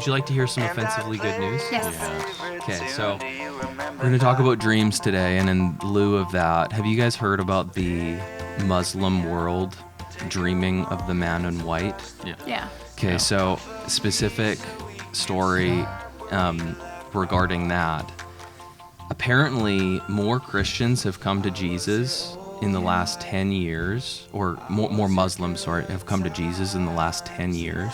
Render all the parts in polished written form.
Would you like to hear some offensively good news? Yes. Okay, so we're going to talk about dreams today, and in lieu of that, have you guys heard about the Muslim world dreaming of the man in white? Yeah. Okay, so specific story regarding that. Apparently, more Christians have come to Jesus in the last 10 years, or more Muslims, have come to Jesus in the last 10 years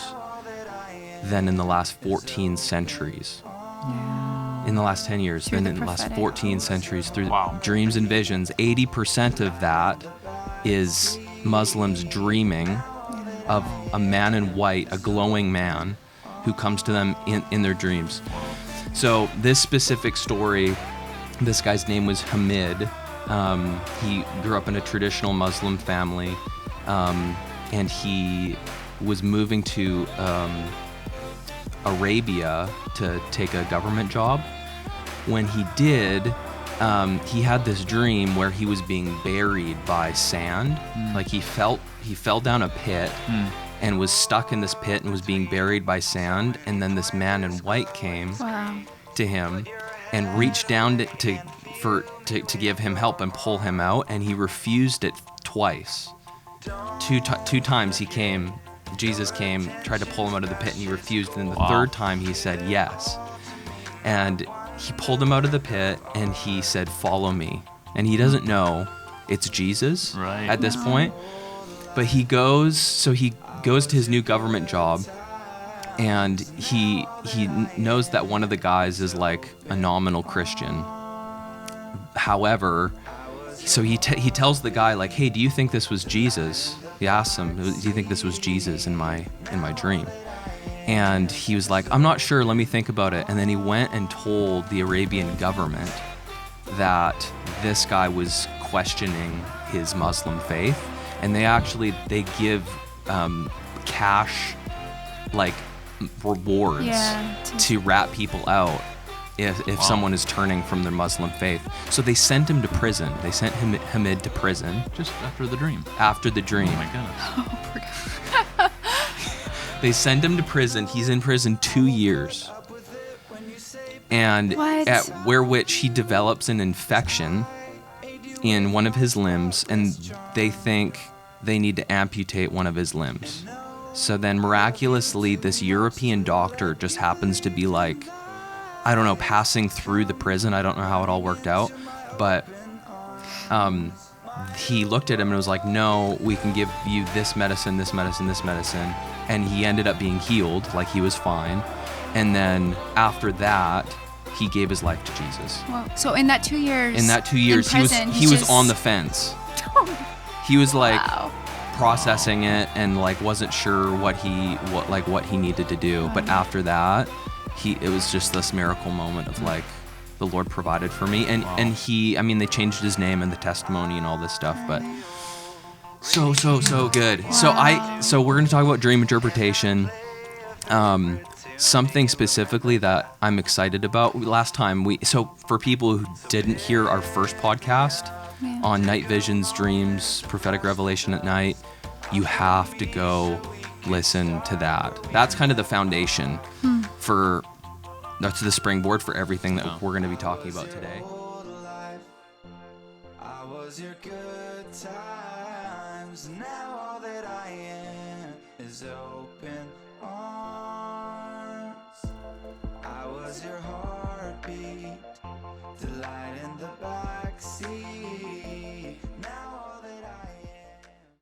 than in the last 14 centuries. In the last 10 years, Through than the in the last prophetic. 14 centuries through Wow. dreams and visions. 80% of that is Muslims dreaming of a man in white, a glowing man, who comes to them in their dreams. So this specific story, this guy's name was Hamid. He grew up in a traditional Muslim family, and he was moving to Arabia to take a government job. When he did, he had this dream where he was being buried by sand. Like he fell down a pit and was stuck in this pit and was being buried by sand. And then this man in white came Wow. to him and reached down to give him help and pull him out, and he refused it twice. Two times Jesus came, tried to pull him out of the pit, and he refused. And then the third time he said yes. And he pulled him out of the pit, and he said, "Follow me." And he doesn't know it's Jesus at this point. But he goes to his new government job, and he knows that one of the guys is like a nominal Christian. However, so he tells the guy, like, "Hey, do you think this was Jesus?" He asks him, "Do you think this was Jesus in my dream?" And he was like, "I'm not sure, let me think about it." And then he went and told the Arabian government that this guy was questioning his Muslim faith, and they give cash, like, rewards to rat people out if someone is turning from their Muslim faith. So they sent him to prison. They sent Hamid to prison. Just after the dream. After the dream. Oh my goodness. Oh, poor guy. They send him to prison. He's in prison 2 years. And What? which he develops an infection in one of his limbs, and they think they need to amputate one of his limbs. So then miraculously, this European doctor just happens to be like, I don't know, passing through the prison. I don't know how it all worked out, but he looked at him and was like, "No, we can give you this medicine, this medicine, this medicine." And he ended up being healed, like he was fine. And then after that, he gave his life to Jesus. Wow. So in that 2 years. In that 2 years, in prison, he was on the fence. He was like Wow. processing it and like wasn't sure what he needed to do. But after that, it was just this miracle moment of like, the Lord provided for me. And they changed his name and the testimony and all this stuff, but so good. Wow. So we're going to talk about dream interpretation. Something specifically that I'm excited about. Last time for people who didn't hear our first podcast on night visions, dreams, prophetic revelation at night, you have to go listen to that. That's kind of the foundation that's the springboard for everything that we're going to be talking about today. I was your good times. Now all that I am is open arms. I was your heartbeat, the light in the back.